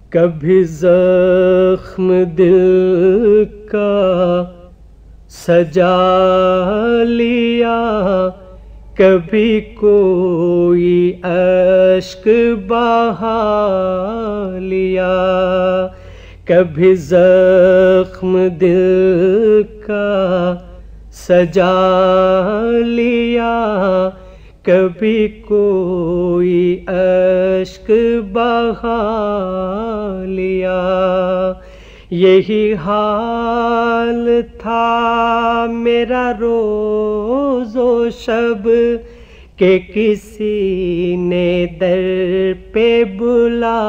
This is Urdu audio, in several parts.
کبھی زخم دل کا سجا لیا، کبھی کوئی اشک بہا لیا، کبھی زخم دل کا سجا لیا، کبھی کوئی اشک بہا لیا۔ یہی حال تھا میرا روز و شب کہ کسی نے در پہ بلا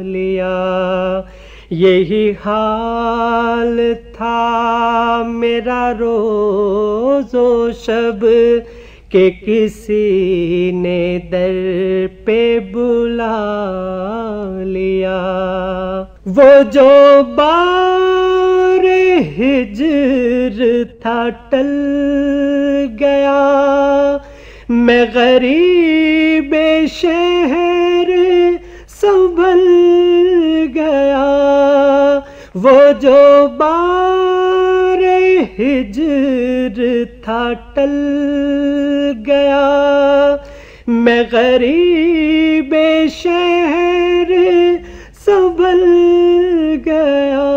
لیا۔ یہی حال تھا میرا روز و شب کہ کسی نے در پہ بلا لیا۔ وہ جو بار ہجر تھا ٹل گیا، میں غریب شہر سنبھل گیا۔ وہ جو بار ہجر تھا ٹل گیا، میں غریب شہر سنبھل گیا۔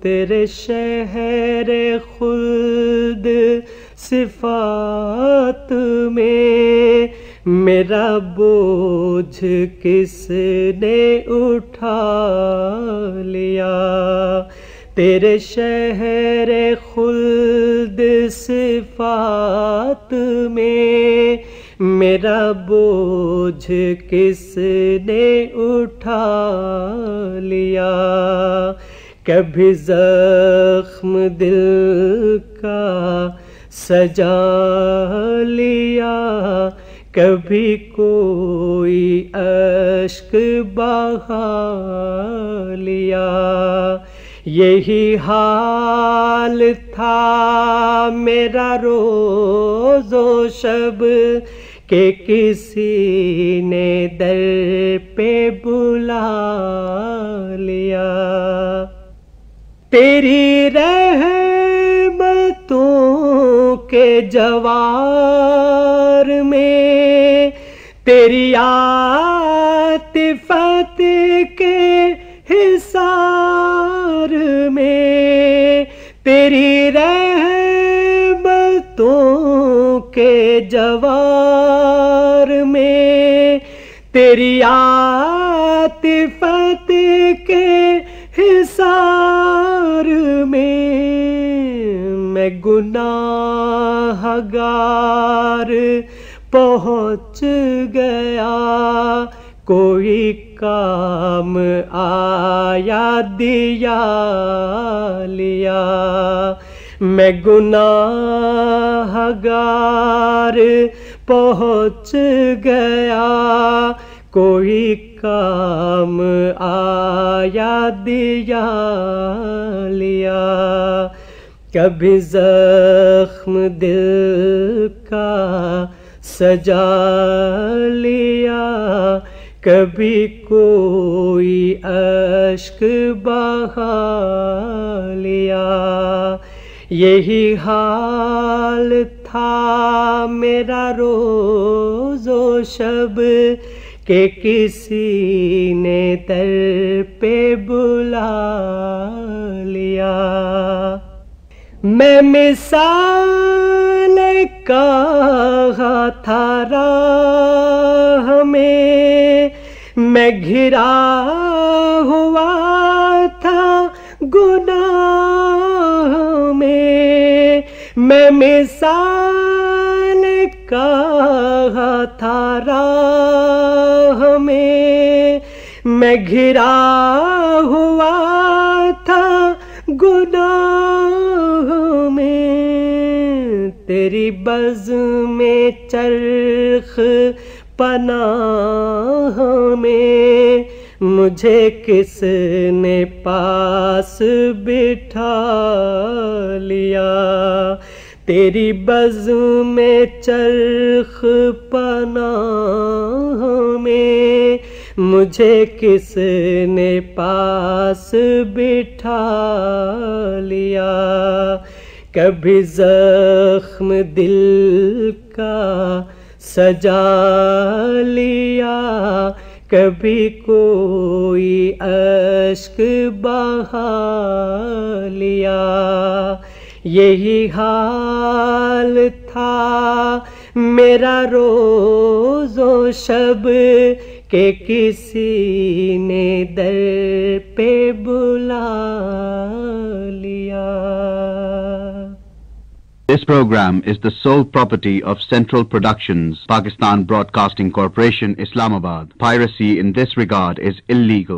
تیرے شہر خلد صفات میں میرا بوجھ کس نے اٹھا لیا۔ تیرے شہر خلد صفات میں میرا بوجھ کس نے اٹھا لیا۔ کبھی زخم دل کا سجا لیا، کبھی کوئی اشک بہا لیا۔ یہی حال تھا میرا روز و شب کہ کسی نے در پہ بلا لیا۔ تیری رحمتوں کے جوار میں، تیری عاطفت کے حصار میں، تیری رحمتوں کے جوار میں، تیری عاطفت کے حصار میں گناہ گار پہنچ گیا۔ کوئی کام آیا دیا لیا، میں گناہ گار پہنچ گیا۔ کوئی کام آیا دیا لیا۔ کبھی زخم دل کا سجا لیا، کبھی کوئی اشک بہا لیا۔ یہی حال تھا میرا روز و شب کہ کسی نے در پہ بلا لیا۔ میں مثال کہا تھا راہ میں، میں گھرا ہوا تھا گناہ میں، میں مثال کہا تھا راہ میں، میں گھرا ہوا تھا گناہ میں۔ تیری بزم میں چرخ پناہ میں مجھے کس نے پاس بٹھا لیا۔ تیری بزم میں چرخ پناہ میں مجھے کس نے پاس بٹھا لیا. کبھی زخم دل کا سجا لیا, کبھی کوئی اشک بہا لیا. یہی حال تھا میرا روز و شب کہ کسی نے در پہ بلا لیا. This program is the sole property of Central Productions, Pakistan Broadcasting Corporation, Islamabad. Piracy in this regard is illegal.